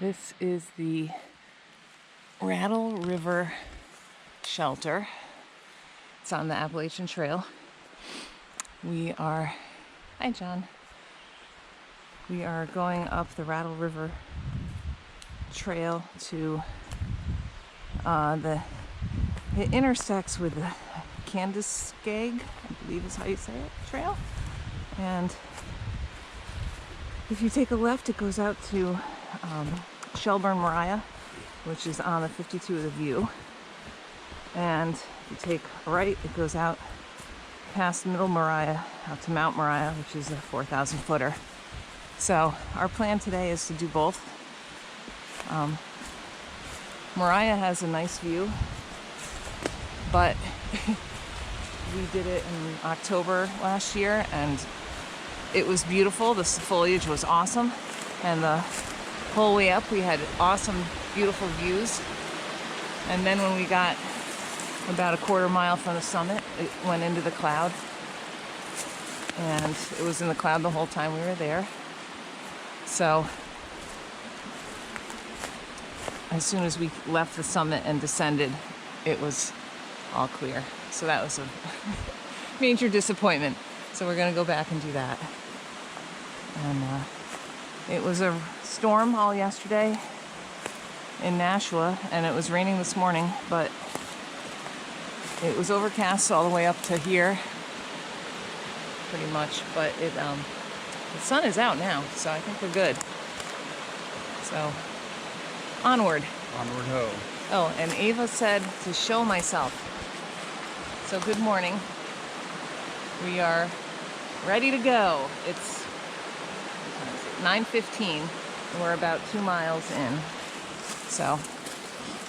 This is the Rattle River Shelter. It's on the Appalachian Trail. Hi John. We are going up the Rattle River Trail to it intersects with the Candiskeg, I believe is how you say it, trail. And if you take a left, it goes out to Shelburne, Moriah, which is on the 52 of the view. And if you take a right, it goes out past Middle Moriah, out to Mount Moriah, which is a 4,000 footer. So our plan today is to do both. Moriah has a nice view, but we did it in October last year and it was beautiful. The foliage was awesome, and the whole way up we had awesome, beautiful views. And then when we got about a quarter mile from the summit, it went into the cloud, and it was in the cloud the whole time we were there. So as soon as we left the summit and descended, it was all clear. So that was a major disappointment. So we're gonna go back and do that. And it was a storm all yesterday in Nashua, and it was raining this morning, but it was overcast all the way up to here, pretty much. But the sun is out now, so I think we're good. So onward. Onward ho. Oh, and Ava said to show myself. So good morning. We are ready to go. It's 9:15 and we're about 2 miles in. So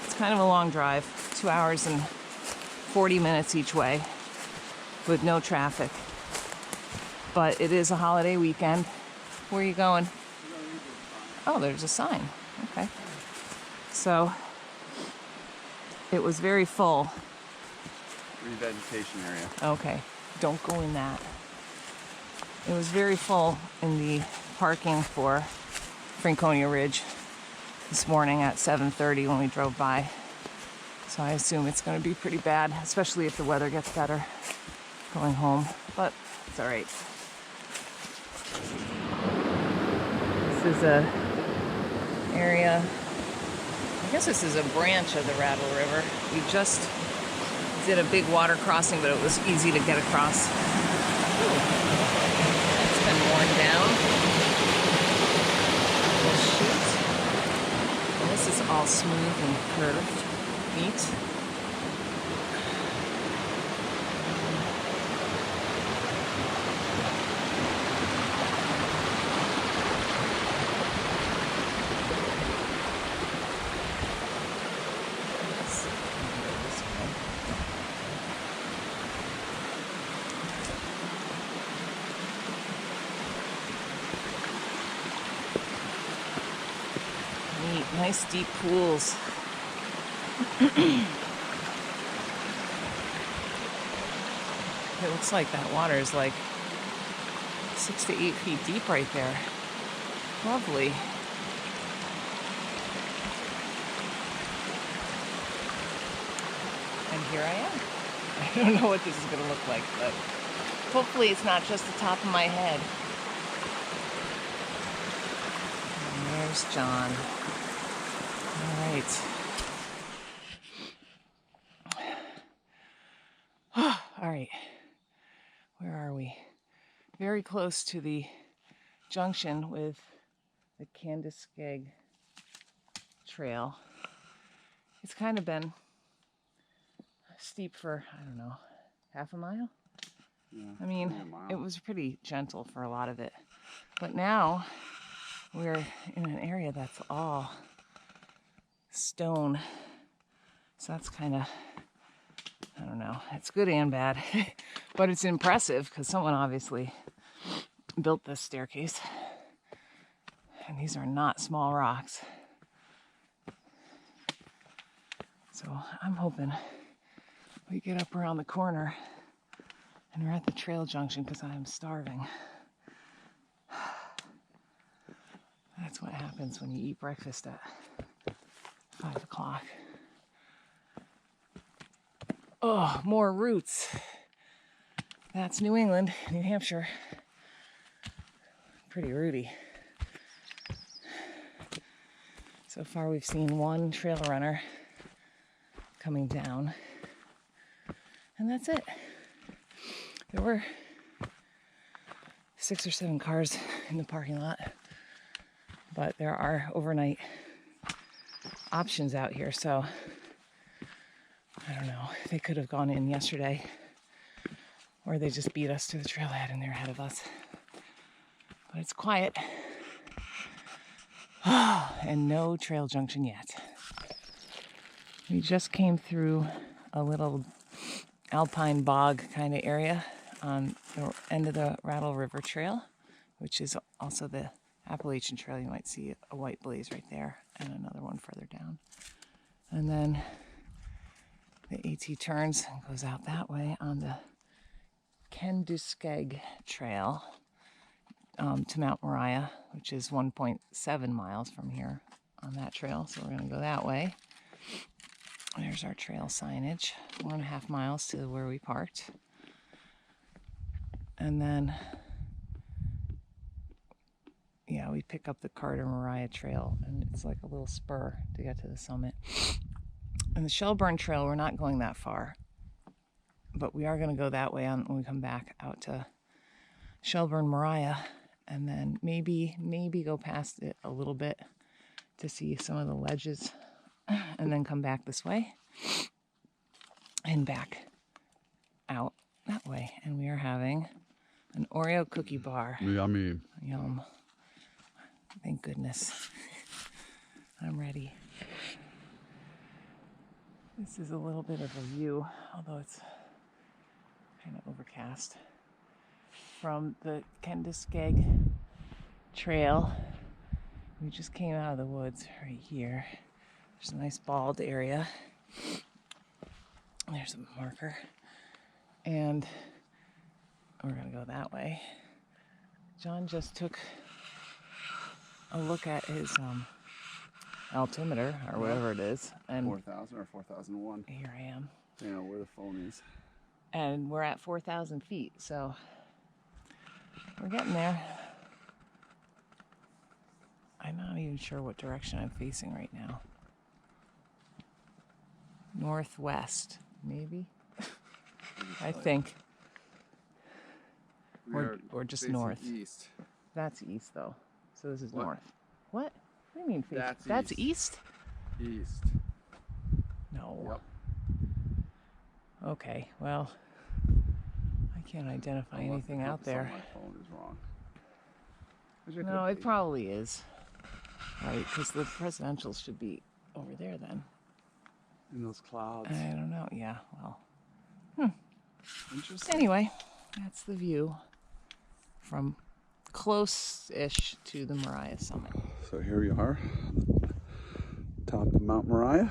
it's kind of a long drive, 2 hours and 40 minutes each way with no traffic. But it is a holiday weekend. Where are you going? Oh, there's a sign. Okay. So it was very full. Revegetation area. Okay, don't go in that. It was very full in the parking for Franconia Ridge this morning at 7:30 when we drove by. So I assume it's going to be pretty bad, especially if the weather gets better going home. But it's all right. This is a area, I guess this is a branch of the Rattle River. We just did a big water crossing, but it was easy to get across. Ooh, that's been worn down. Little chute. And this is all smooth and curved. Neat. Nice deep pools. It looks like that water is like 6 to 8 feet deep right there. Lovely. And here I am. I don't know what this is going to look like, but hopefully it's not just the top of my head. And there's John. All right. All right. Where are we? Very close to the junction with the Candiskeg Trail. It's kind of been steep for, I don't know, half a mile? Yeah, I mean, it was pretty gentle for a lot of it. But now we're in an area that's all stone. So that's kind of, I don't know, it's good and bad. But it's impressive because someone obviously built this staircase. And these are not small rocks. So I'm hoping we get up around the corner and we're at the trail junction because I am starving. That's what happens when you eat breakfast at 5 o'clock. Oh, more roots. That's New England, New Hampshire. Pretty rooty. So far we've seen one trail runner coming down, and that's it. There were 6 or 7 cars in the parking lot, but there are overnight options out here, so I don't know. They could have gone in yesterday, or they just beat us to the trailhead and they're ahead of us. But it's quiet. And no trail junction yet. We just came through a little alpine bog kind of area on the end of the Rattle River Trail, which is also the Appalachian Trail. You might see a white blaze right there and another one further down. And then the AT turns and goes out that way on the Kenduskeg Trail to Mount Moriah, which is 1.7 miles from here on that trail. So we're going to go that way. There's our trail signage, 1.5 miles to where we parked. And then, yeah, we pick up the Carter-Moriah Trail, and it's like a little spur to get to the summit. And the Shelburne Trail, we're not going that far, but we are going to go that way on when we come back out to Shelburne, Moriah, and then maybe go past it a little bit to see some of the ledges, and then come back this way and back out that way. And we are having an Oreo cookie bar. Yummy. Yum. Thank goodness. I'm ready. This is a little bit of a view, although it's kind of overcast, from the Kenduskeg Trail. We just came out of the woods right here. There's a nice bald area. There's a marker. And we're going to go that way. John just took a look at his altimeter, or whatever it is. And 4,000 or 4,001. here I am. You know where the phone is. And we're at 4,000 feet, so we're getting there. I'm not even sure what direction I'm facing right now. Northwest, maybe? I think. Or just north. East. That's east, though. So this is What? north. What? What do you mean facing? That's east? East. No. Yep. Okay, well, I can't identify anything out there. My phone is wrong. No, it probably is. Right, because the presidentials should be over there then. In those clouds. I don't know. Yeah, well. Interesting. Anyway, that's the view from close-ish to the Moriah summit. So here we are, top of Mount Moriah.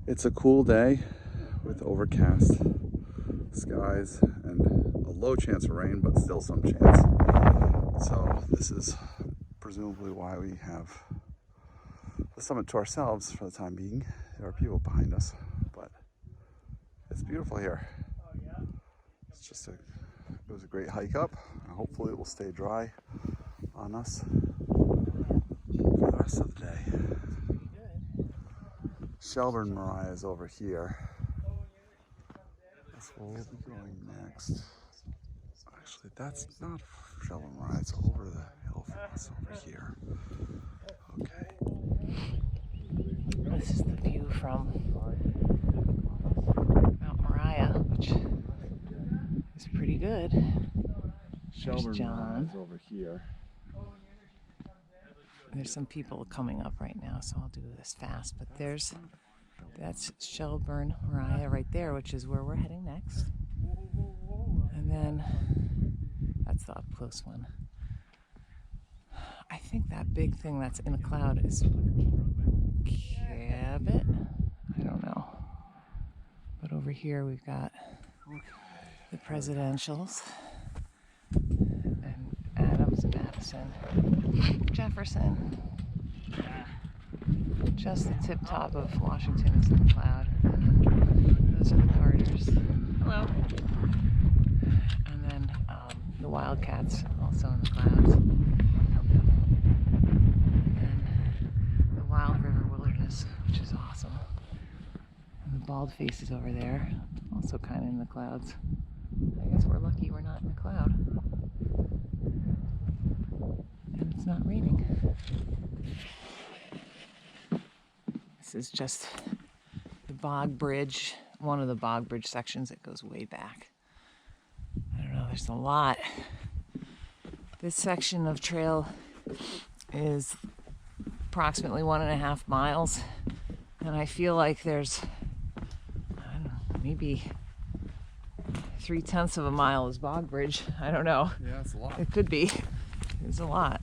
It's a cool day with overcast skies and a low chance of rain, but still some chance. So this is presumably why we have the summit to ourselves for the time being. There are people behind us, but it's beautiful here. It's just it was a great hike up. Hopefully it will stay dry on us for the rest of the day. Shelburne Moriah is over here. That's where we'll be going next. Actually, that's not Shelburne Moriah. It's over the hill from us over here. Okay. This is the view from Mount Moriah, which is pretty good. Shelburne John. Moriah is over here. There's some people coming up right now, so I'll do this fast. But that's Shelburne Moriah right there, which is where we're heading next. And then that's the up close one. I think that big thing that's in a cloud is Cabot. I don't know. But over here we've got the presidentials and Adams, Madison. Jefferson. Just the tip top of Washington is in the cloud. And those are the Carters. Hello. And then the Wildcats also in the clouds. And the Wild River Wilderness, which is awesome. And the bald face is over there, also kind of in the clouds. I guess we're lucky we're not in a cloud. And it's not raining. This is just the Bog Bridge, one of the Bog Bridge sections that goes way back. I don't know, there's a lot. This section of trail is approximately 1.5 miles. And I feel like there's, I don't know, maybe 0.3 of a mile is Bog Bridge. I don't know. Yeah, it's a lot. It could be. It's a lot.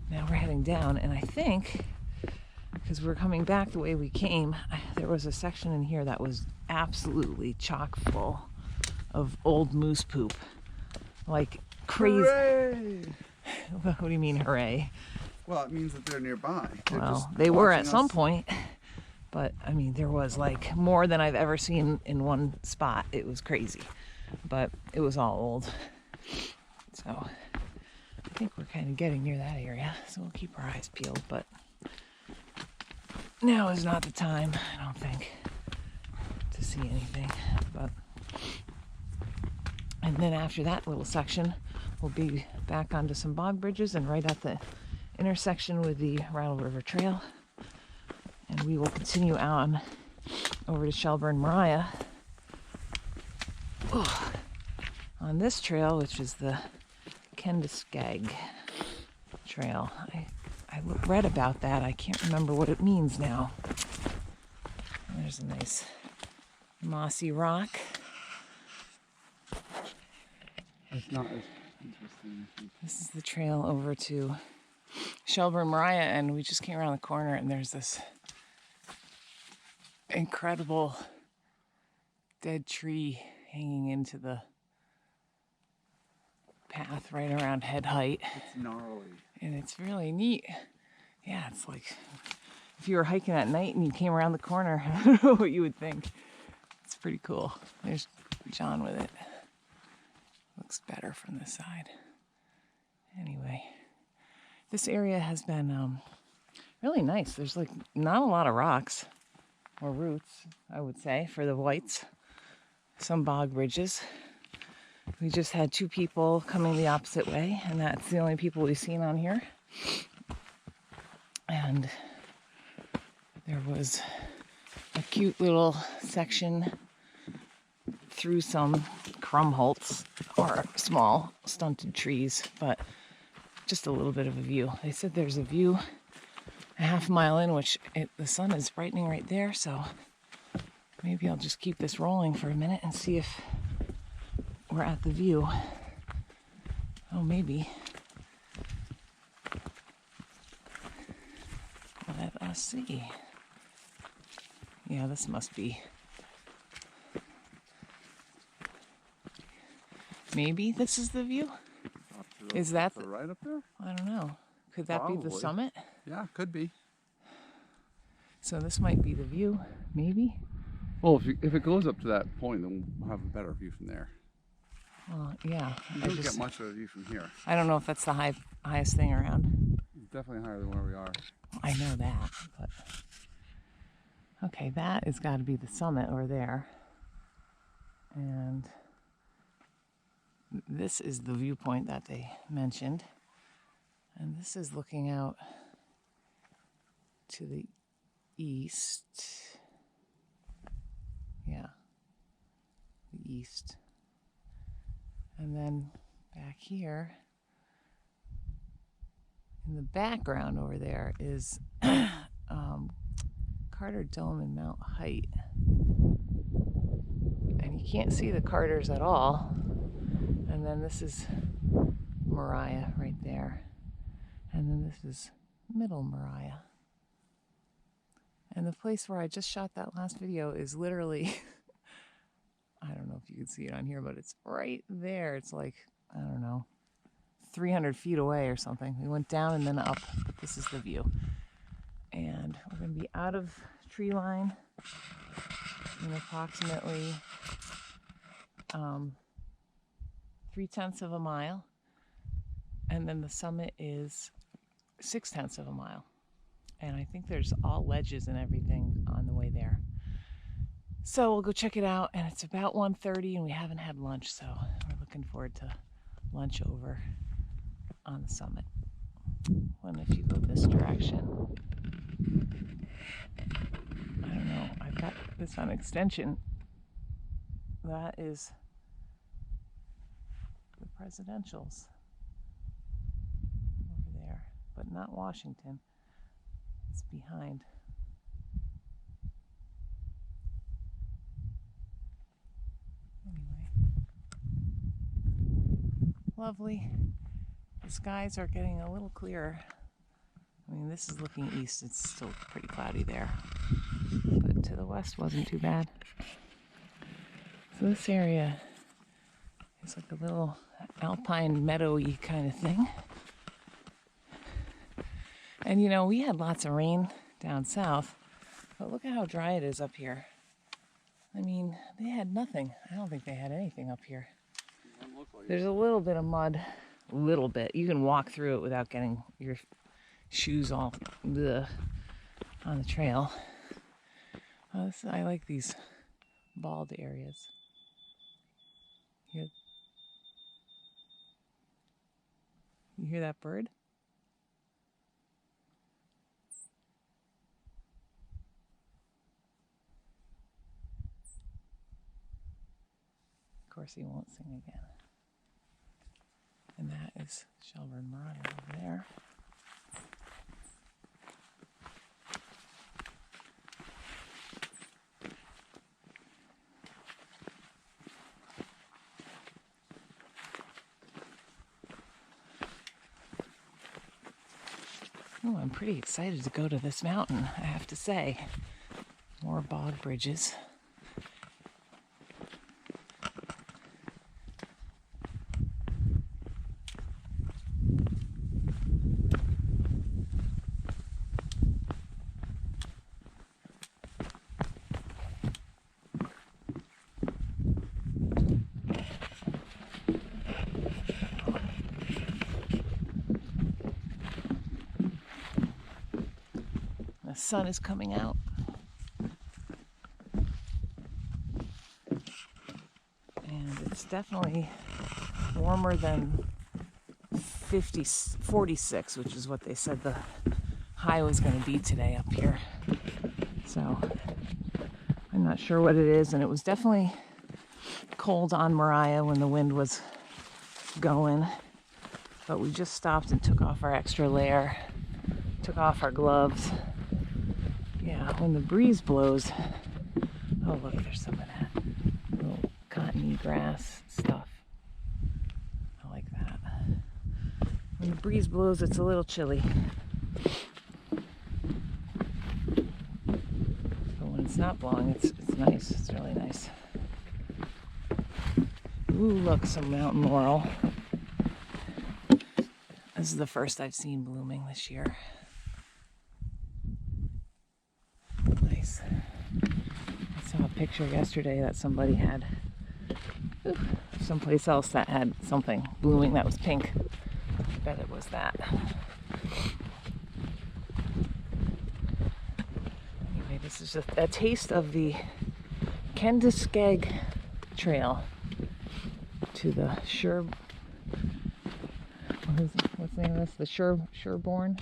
Now we're heading down, and I think, because we're coming back the way we came, there was a section in here that was absolutely chock full of old moose poop. Like crazy. Hooray! What do you mean, hooray? Well, it means that they're nearby. Well, they were at some point, but I mean, there was like more than I've ever seen in one spot. It was crazy, but it was all old. So I think we're kind of getting near that area, so we'll keep our eyes peeled, but now is not the time, I don't think, to see anything. But and then after that little section, we'll be back onto some bog bridges and right at the intersection with the Rattle River Trail. And we will continue on over to Shelburne, Moriah. On this trail, which is the Kendiskag Trail. I read about that. I can't remember what it means now. There's a nice mossy rock. It's not as interesting. This is the trail over to Shelburne, Moriah, and we just came around the corner and there's this incredible dead tree hanging into the path right around head height. It's gnarly. And it's really neat. Yeah, it's like if you were hiking at night and you came around the corner, I don't know what you would think. It's pretty cool. There's John with it. Looks better from this side. Anyway, this area has been really nice. There's like not a lot of rocks or roots, I would say, for the whites. Some bog bridges. We just had 2 people coming the opposite way, and that's the only people we've seen on here. And there was a cute little section through some crumholts or small stunted trees, but just a little bit of a view. They said there's a view a half mile in, which the sun is brightening right there, so maybe I'll just keep this rolling for a minute and see if we're at the view. Oh, maybe. Let us see. Yeah, this must be. Maybe this is the view? Is that the, right up there? I don't know. Could that be the Probably. summit? Yeah, could be. So this might be the view, maybe? Well, if it goes up to that point, then we'll have a better view from there. Well, yeah. You don't get much of a view from here. I don't know if that's the highest thing around. It's definitely higher than where we are. I know that, but okay, that has got to be the summit over there. And this is the viewpoint that they mentioned. And this is looking out to the east. Yeah, the east. And then back here, in the background over there is Carter Dome and Mount Height. And you can't see the Carters at all. And then this is Moriah right there. And then this is Middle Moriah. And the place where I just shot that last video is literally, I don't know if you can see it on here, but it's right there. It's like, I don't know, 300 feet away or something. We went down and then up, but this is the view. And we're going to be out of tree line in approximately 3/10 of a mile. And then the summit is 6/10 of a mile. And I think there's all ledges and everything on the way there. So we'll go check it out, and it's about 1:30 and we haven't had lunch, so we're looking forward to lunch over on the summit. And if you go this direction, I don't know, I've got this on extension. That is the presidentials over there, but not Washington. It's behind. Anyway, lovely. The skies are getting a little clearer. I mean, this is looking east. It's still pretty cloudy there, but to the west wasn't too bad. So this area is like a little alpine meadowy kind of thing. And you know, we had lots of rain down south, but look at how dry it is up here. I mean, they had nothing. I don't think they had anything up here. There's a little bit of mud, a little bit. You can walk through it without getting your shoes all on the trail. I like these bald areas. You hear that bird? Of course he won't sing again. And that is Shelburne, Moriah over there. Oh, I'm pretty excited to go to this mountain, I have to say. More bog bridges. The sun is coming out. And it's definitely warmer than 46, which is what they said the high was going to be today up here. So I'm not sure what it is. And it was definitely cold on Moriah when the wind was going. But we just stopped and took off our extra layer, took off our gloves. Yeah, when the breeze blows, oh look, there's some of that little cottony grass stuff. I like that. When the breeze blows, it's a little chilly. But when it's not blowing, it's nice. It's really nice. Ooh, look, some mountain laurel. This is the first I've seen blooming this year. Nice. I saw a picture yesterday that somebody had someplace else that had something blooming that was pink. I bet it was that. Anyway, this is just a taste of the Kendiskeg Trail to the what's the name of this? The Shelburne,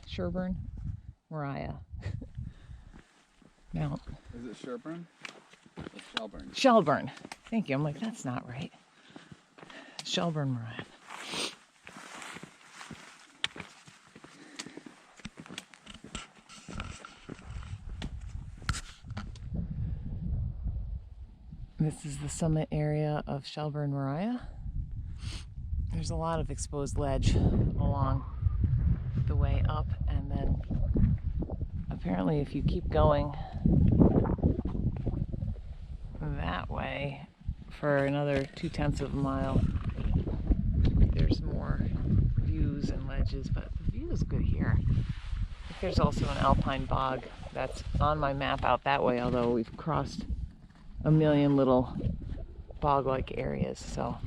Moriah Mount. Is it Shelburne? It's Shelburne. Shelburne. Thank you. I'm like, that's not right. Shelburne, Moriah. This is the summit area of Shelburne, Moriah. There's a lot of exposed ledge along the way up, and then apparently if you keep going that way for another 2/10 of a mile, there's more view edges, but the view is good here. I think there's also an alpine bog that's on my map out that way, although we've crossed a million little bog-like areas, so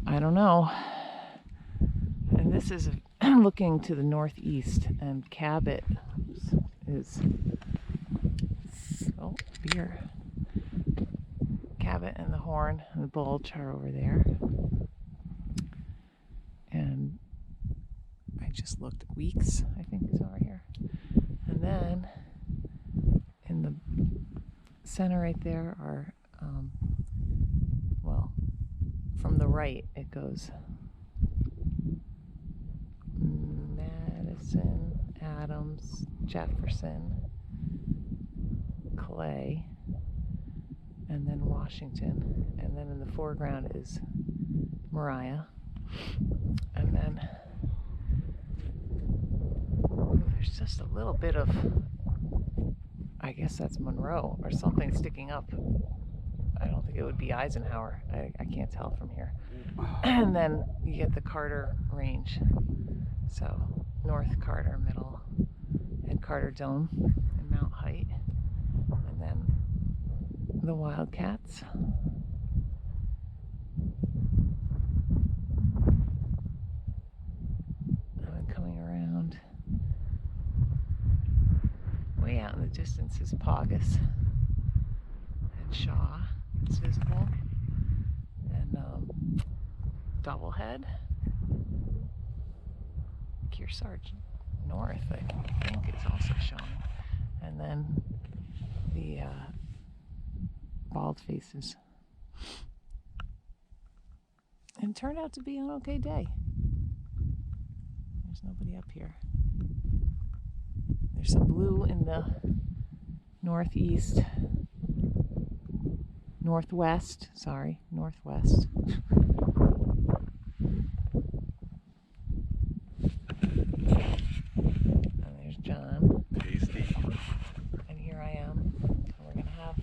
I don't know. And this is looking to the northeast, and Cabot is, oh, beer. Cabot and the Horn and the Bulge are over there. And I just looked at Weeks, I think is over here. And then in the center right there are, well, from the right it goes Madison, Adams, Jefferson, Clay, and then Washington. And then in the foreground is Moriah. And then there's just a little bit of, I guess that's Monroe or something sticking up. I don't think it would be Eisenhower. I can't tell from here. And then you get the Carter Range. So North Carter, Middle, and Carter Dome and Mount Height. And then the Wildcats. And then coming around, way out in the distance is Paugus and Shaw. It's visible. And Doublehead. Kearsarge North, I think, is also showing. And then the Bald Faces. And it turned out to be an okay day. There's nobody up here. There's some blue in the northeast, northwest, northwest. And there's John. Tasty. And here I am. And we're going to have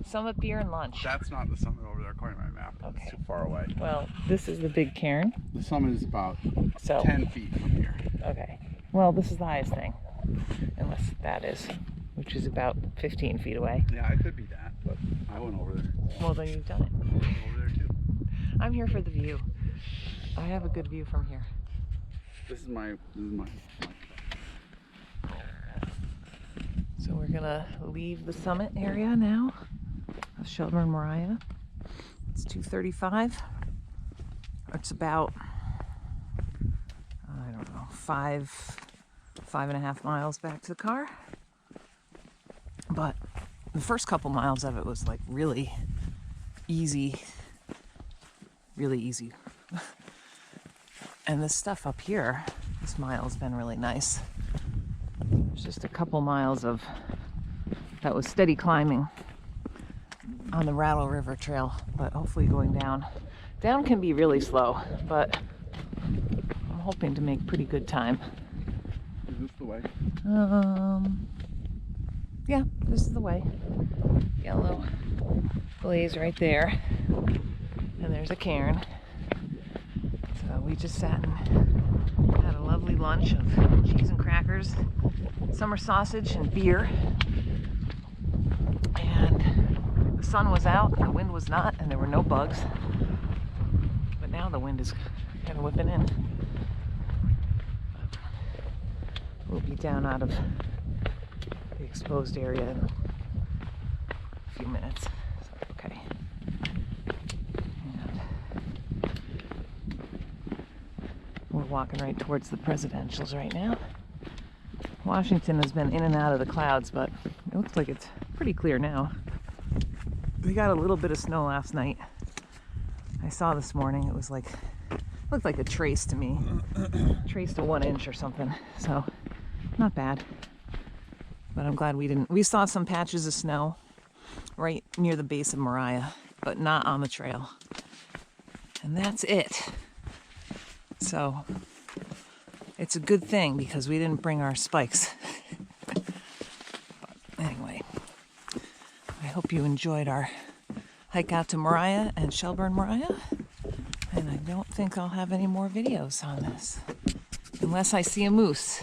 summit beer and lunch. That's not the summit over there according to my map. Okay. It's too far away. Well, this is the big cairn. The summit is about So 10 feet from here. Okay. Well, this is the highest thing. Unless that is, which is about 15 feet away. Yeah, it could be that, but I went over there. Well, then you've done it. I went over there too. I'm here for the view. I have a good view from here. This is my So we're gonna leave the summit area now of Shelburne, Moriah. It's 2:35. It's about, I don't know, 5.5 miles back to the car. But the first couple miles of it was like really easy. And this stuff up here, this mile's been really nice. There's just a couple miles of that was steady climbing on the Rattle River Trail, but hopefully going down. Down can be really slow, but I'm hoping to make pretty good time. Is this the way? Yeah, this is the way. Yellow blaze right there. And there's a cairn. So we just sat and had a lovely lunch of cheese and crackers, summer sausage and beer. And the sun was out and the wind was not, and there were no bugs. But now the wind is kind of whipping in. But we'll be down out of the exposed area in a few minutes. So, okay. And we're walking right towards the presidentials right now. Washington has been in and out of the clouds, but it looks like it's pretty clear now. We got a little bit of snow last night. I saw this morning, it was like, looked like a trace to me. Trace to 1 inch or something. So, not bad. But I'm glad we didn't. We saw some patches of snow right near the base of Moriah, but not on the trail. And that's it. So, it's a good thing because we didn't bring our spikes. But anyway, I hope you enjoyed our hike out to Moriah and Shelburne, Moriah. And I don't think I'll have any more videos on this. unless I see a moose.